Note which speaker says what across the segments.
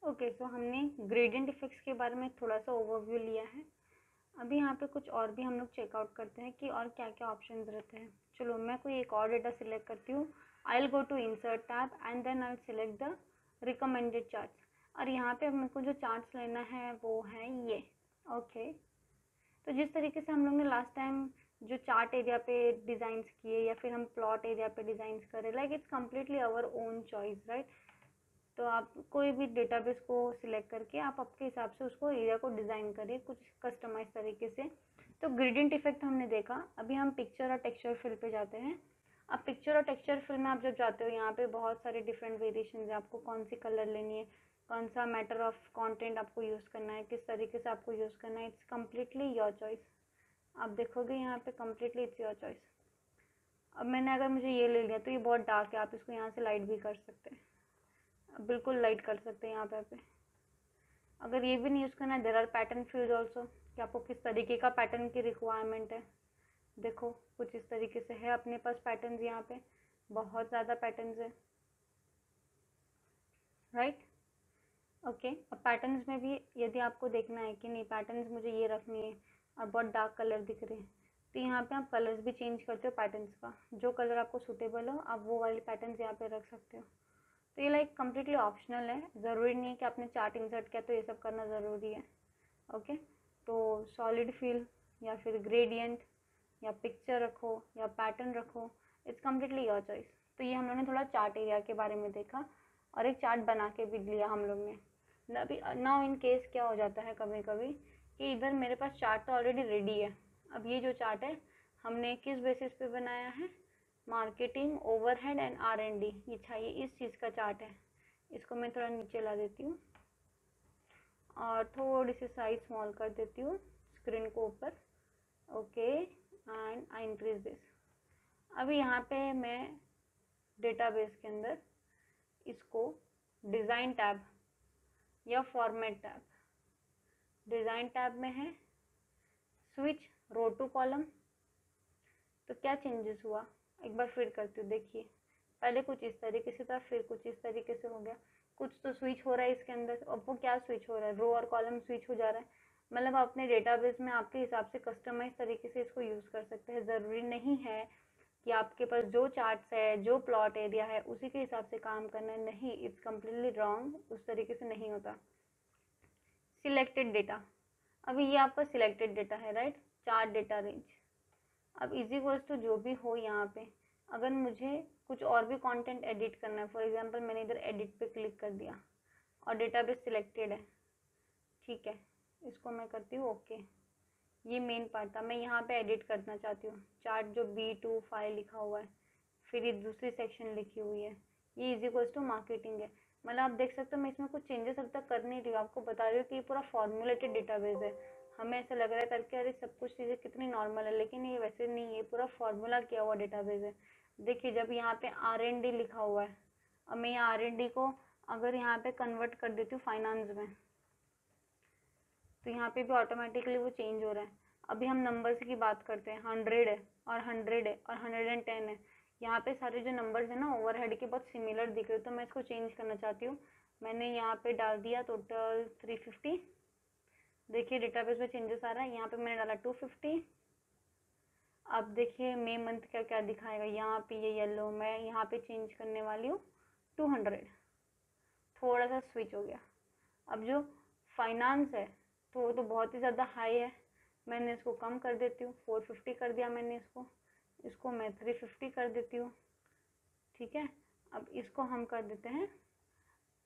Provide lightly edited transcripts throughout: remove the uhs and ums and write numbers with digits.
Speaker 1: Okay, सो हमने gradient effects के बारे में थोड़ा सा ओवरव्यू लिया है। अभी यहाँ पे कुछ और भी हम लोग चेकआउट करते हैं कि और क्या क्या ऑप्शंस रहते हैं। चलो मैं कोई एक और डेटा सिलेक्ट करती हूँ। I will go to insert tab and then I will select the recommended charts. और यहाँ पे अब मेरे को जो चार्ट्स लेना है वो है ये। ओके, तो जिस तरीके से हम लोग ने लास्ट टाइम जो चार्ट एरिया पे डिज़ाइंस किए या फिर हम प्लॉट एरिया पे डिज़ाइंस करें, like it's completely our own choice, right. तो आप कोई भी डेटाबेस को सिलेक्ट करके आप आपके हिसाब से उसको एरिया को डिज़ाइन करिए कुछ कस्टमाइज तरीके से। तो ग्रेडियंट इफेक्ट हमने देखा। अभी हम पिक्चर और टेक्सचर फिल पे जाते हैं। अब पिक्चर और टेक्सचर फिल में आप जब जाते हो, यहाँ पे बहुत सारे डिफरेंट वेरिएशन है। आपको कौन सी कलर लेनी है, कौन सा मैटर ऑफ कंटेंट आपको यूज़ करना है, किस तरीके से आपको यूज़ करना है, इट्स कम्प्लीटली योर चॉइस। आप देखोगे यहाँ पे कम्प्लीटली इट्स योर चॉइस। अब मैंने अगर मुझे ये ले लिया तो ये बहुत डार्क है, आप इसको यहाँ से लाइट भी कर सकते हैं, बिल्कुल लाइट कर सकते हैं यहाँ पे। अगर ये भी नहीं यूज़ करना है, there are pattern filled also, कि आपको किस तरीके का पैटर्न की रिक्वायरमेंट है। देखो कुछ इस तरीके से है अपने पास पैटर्न्स, यहाँ पे बहुत ज़्यादा पैटर्न्स है, राइट। ओके, अब पैटर्न्स में भी यदि आपको देखना है कि नहीं पैटर्न्स मुझे ये रखनी है और बहुत डार्क कलर दिख रहे हैं, तो यहाँ पे आप कलर्स भी चेंज करते हो पैटर्न्स का। जो कलर आपको सूटेबल हो आप वो वाले पैटर्न्स यहाँ पे रख सकते हो। तो ये लाइक कम्प्लीटली ऑप्शनल है, ज़रूरी नहीं है कि आपने चार्ट इंसर्ट किया तो ये सब करना ज़रूरी है। ओके, तो सॉलिड फिल या फिर ग्रेडियंट या पिक्चर रखो या पैटर्न रखो, इट्स कम्प्लीटली योर चॉइस। तो ये हम लोग ने थोड़ा चार्ट एरिया के बारे में देखा और एक चार्ट बना के भी लिया हम लोग ने। अभी नाउ इन केस क्या हो जाता है कभी कभी कि इधर मेरे पास चार्ट तो ऑलरेडी रेडी है। अब ये जो चार्ट है हमने किस बेसिस पे बनाया है, मार्केटिंग, ओवरहेड एंड R&D, ये चाहिए इस चीज़ का चार्ट है। इसको मैं थोड़ा नीचे ला देती हूँ और थोड़ी सी साइज स्मॉल कर देती हूँ स्क्रीन को ऊपर। Okay, and I increase this. अभी यहाँ पे मैं डेटाबेस के अंदर इसको डिज़ाइन टैब या फॉर्मेट टैब, डिज़ाइन टैब में है स्विच रो टू कॉलम। तो क्या चेंजेस हुआ एक बार फिर करती हूँ, देखिए पहले कुछ इस तरीके से था, फिर कुछ इस तरीके से हो गया। कुछ तो स्विच हो रहा है इसके अंदर। अब वो क्या स्विच हो रहा है, रो और कॉलम स्विच हो जा रहा है। मतलब आप अपने डेटाबेस में आपके हिसाब से कस्टमाइज तरीके से इसको यूज़ कर सकते हैं। ज़रूरी नहीं है कि आपके पास जो चार्ट्स है, जो प्लॉट एरिया है, उसी के हिसाब से काम करना है। नहीं, इट्स कम्प्लीटली रॉन्ग, उस तरीके से नहीं होता। सिलेक्टेड डेटा, अभी ये आपका सिलेक्टेड डेटा है, राइट, चार्ट डेटा रेंज। अब इज इक्वल्स टू जो भी हो यहाँ पे, अगर मुझे कुछ और भी कंटेंट एडिट करना है, फॉर एग्जांपल मैंने इधर एडिट पे क्लिक कर दिया और डेटाबेस सिलेक्टेड है, ठीक है, इसको मैं करती हूँ ओके। ये मेन पार्ट था, मैं यहाँ पे एडिट करना चाहती हूँ चार्ट जो B2 फाइल लिखा हुआ है, फिर ये दूसरी सेक्शन लिखी हुई है, ये इज इक्वल्स टू मार्केटिंग है। मतलब आप देख सकते हो मैं इसमें कुछ चेंजेस अब तक कर नहीं रही हूँ, आपको बता रही हूँ कि ये पूरा फॉर्मुलेटेड डेटाबेस है। हमें ऐसा लग रहा है करके अरे सब कुछ चीज़ें कितनी नॉर्मल है, लेकिन ये वैसे नहीं है, पूरा फॉर्मूला किया हुआ डेटाबेस है। देखिए जब यहाँ पे R&D लिखा हुआ है, अब मैं यहाँ R&D को अगर यहाँ पे कन्वर्ट कर देती हूँ फाइनेंस में, तो यहाँ पे भी ऑटोमेटिकली वो चेंज हो रहा है। अभी हम नंबर्स की बात करते हैं, 100 है और 100 है और 110 है। यहाँ पे सारे जो नंबर्स हैं ना ओवरहेड के बहुत सिमिलर दिख रहे, तो मैं इसको चेंज करना चाहती हूँ। मैंने यहाँ पे डाल दिया टोटल 350। देखिए डेटाबेस में चेंजेस आ रहा है। यहाँ पे मैंने डाला 250। अब देखिए मई मंथ का क्या दिखाएगा, यहाँ पे ये येलो, मैं यहाँ पे चेंज करने वाली हूँ 200। थोड़ा सा स्विच हो गया। अब जो फाइनेंस है तो वो तो बहुत ही ज़्यादा हाई है, मैंने इसको कम कर देती हूँ, 450 कर दिया मैंने इसको मैं 350 कर देती हूँ, ठीक है। अब इसको हम कर देते हैं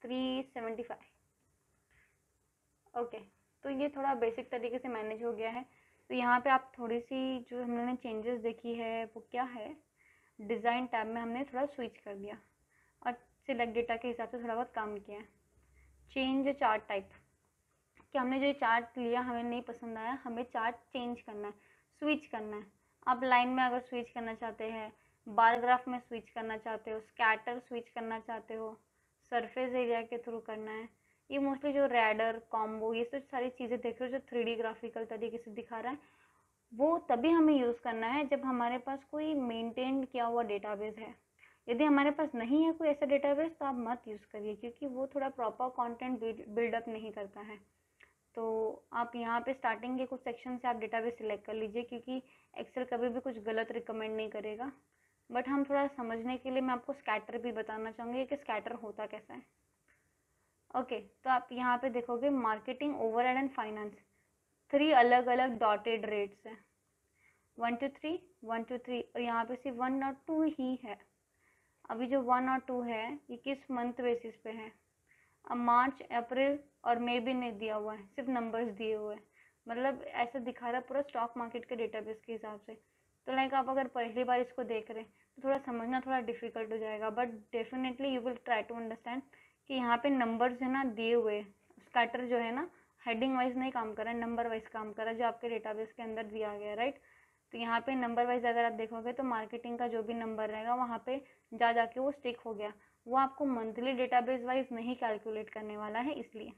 Speaker 1: 375। ओके, तो ये थोड़ा बेसिक तरीके से मैनेज हो गया है। तो यहाँ पे आप थोड़ी सी जो हमने चेंजेस देखी है वो क्या है, डिज़ाइन टैब में हमने थोड़ा स्विच कर दिया और सिलेक्ट डेटा के हिसाब से थोड़ा बहुत काम किया है। चेंज चार्ट टाइप, कि हमने जो चार्ट लिया हमें नहीं पसंद आया, हमें चार्ट चेंज करना है, स्विच करना है। आप लाइन में अगर स्विच करना चाहते हैं, बार ग्राफ में स्विच करना चाहते हो, स्कैटर स्विच करना चाहते हो, सरफेस एरिया के थ्रू करना है, ये मोस्टली जो रैडर कॉम्बो ये सब सारी चीज़ें देख रहे हो जो 3D ग्राफिकल तरीके से दिखा रहा है, वो तभी हमें यूज़ करना है जब हमारे पास कोई मेंटेन किया हुआ डेटाबेस है। यदि हमारे पास नहीं है कोई ऐसा डेटाबेस तो आप मत यूज़ करिए, क्योंकि वो थोड़ा प्रॉपर कंटेंट बिल्डअप नहीं करता है। तो आप यहाँ पे स्टार्टिंग के कुछ सेक्शन से आप डेटाबेस सिलेक्ट कर लीजिए, क्योंकि एक्सेल कभी भी कुछ गलत रिकमेंड नहीं करेगा। बट हम थोड़ा समझने के लिए मैं आपको स्कैटर भी बताना चाहूँगी कि स्कैटर होता कैसा है। ओके, तो आप यहाँ पे देखोगे मार्केटिंग, ओवरहेड एंड फाइनेंस, 3 अलग अलग डॉटेड रेट्स हैं, 1 to 3, 1 to 3, और यहाँ पे सिर्फ 1 और 2 ही है। अभी जो 1 और 2 है ये किस मंथ बेसिस पे है? अब मार्च, अप्रैल और मई भी नहीं दिया हुआ है, सिर्फ नंबर्स दिए हुए हैं। मतलब ऐसा दिखा रहा है पूरा स्टॉक मार्केट के डेटाबेस के हिसाब से। तो लाइक आप अगर पहली बार इसको देख रहे हैं तो थोड़ा समझना थोड़ा डिफिकल्ट हो जाएगा, but definitely you will try to understand कि यहाँ पे नंबर्स है ना दिए हुए। स्कैटर जो है ना हेडिंग वाइज नहीं काम कर रहा है, नंबर वाइज काम कर रहा है, जो आपके डेटाबेस के अंदर दिया गया है, राइट। तो यहाँ पे नंबर वाइज अगर आप देखोगे तो मार्केटिंग का जो भी नंबर रहेगा वहाँ पे जा जाके वो स्टिक हो गया। वो आपको मंथली डेटाबेस वाइज नहीं कैलकुलेट करने वाला है, इसलिए।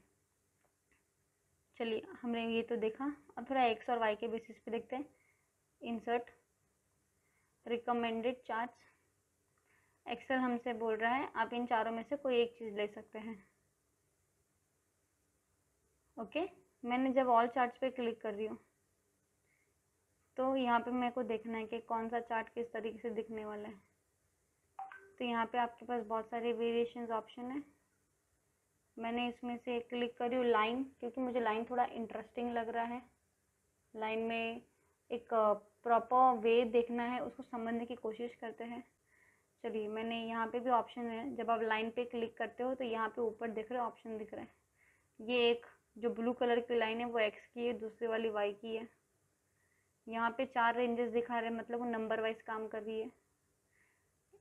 Speaker 1: चलिए, हमने ये तो देखा। अब थोड़ा एक्स और वाई के बेसिस पे देखते हैं। Insert recommended charts. एक्सेल हमसे बोल रहा है आप इन चारों में से कोई एक चीज़ ले सकते हैं। ओके, मैंने जब ऑल चार्ट्स पे क्लिक कर रही हूँ तो यहाँ पे मेरे को देखना है कि कौन सा चार्ट किस तरीके से दिखने वाला है। तो यहाँ पे आपके पास बहुत सारे वेरिएशंस ऑप्शन है। मैंने इसमें से क्लिक करी हूँ लाइन, क्योंकि मुझे लाइन थोड़ा इंटरेस्टिंग लग रहा है। लाइन में एक प्रॉपर वे देखना है, उसको समझने की कोशिश करते हैं। चलिए, मैंने यहाँ पे भी ऑप्शन है, जब आप लाइन पे क्लिक करते हो तो यहाँ पे ऊपर दिख रहे ऑप्शन दिख रहे हैं। ये एक जो ब्लू कलर की लाइन है वो एक्स की है, दूसरी वाली वाई की है। यहाँ पे 4 रेंजेस दिखा रहे हैं, मतलब वो नंबर वाइज काम कर रही है,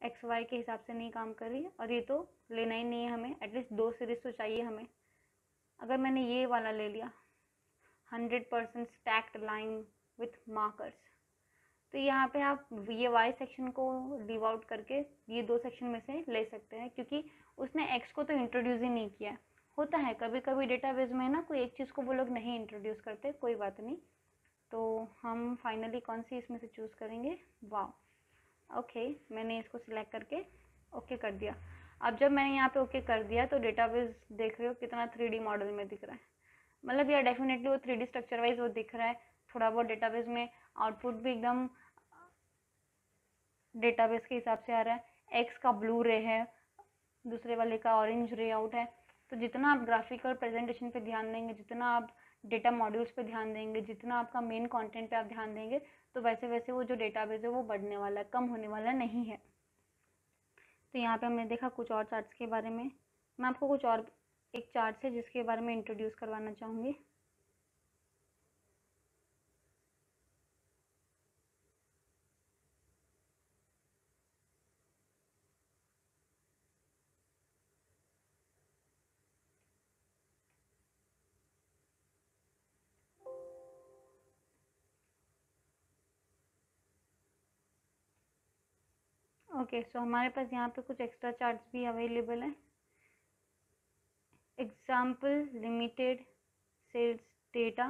Speaker 1: एक्स वाई के हिसाब से नहीं काम कर रही है। और ये तो लेना ही नहीं है हमें, एटलीस्ट 2 सीरीज तो चाहिए हमें। अगर मैंने ये वाला ले लिया 100% स्टैक्ड लाइन विथ मार्कर्स, तो यहाँ पे आप ये वाई सेक्शन को लीव आउट करके ये 2 सेक्शन में से ले सकते हैं, क्योंकि उसने एक्स को तो इंट्रोड्यूस ही नहीं किया। होता है कभी कभी डेटाबेस में ना कोई एक चीज़ को वो लोग नहीं इंट्रोड्यूस करते, कोई बात नहीं। तो हम फाइनली कौन सी इसमें से चूज़ करेंगे? वाव। ओके, मैंने इसको सिलेक्ट करके ओके कर दिया। अब जब मैंने यहाँ पे ओके कर दिया तो डेटाबेस देख रहे हो कितना 3D मॉडल में दिख रहा है। मतलब यार डेफिनेटली वो 3D स्ट्रक्चर वाइज वो दिख रहा है। थोड़ा बहुत डेटाबेस में आउटपुट भी एकदम डेटाबेस के हिसाब से आ रहा है। एक्स का ब्लू रे है, दूसरे वाले का ऑरेंज रे आउट है। तो जितना आप ग्राफिकल प्रेजेंटेशन पे ध्यान देंगे, जितना आप डेटा मॉड्यूल्स पे ध्यान देंगे, जितना आपका मेन कंटेंट पे आप ध्यान देंगे, तो वैसे वैसे वो जो डेटाबेस है वो बढ़ने वाला है, कम होने वाला नहीं है। तो यहाँ पे हमने देखा कुछ और चार्ट्स के बारे में। मैं आपको कुछ और एक चार्ट है जिसके बारे में इंट्रोड्यूस करवाना चाहूँगी। ओके, सो हमारे पास यहाँ पे कुछ एक्स्ट्रा चार्ट्स भी अवेलेबल हैं। Example limited sales data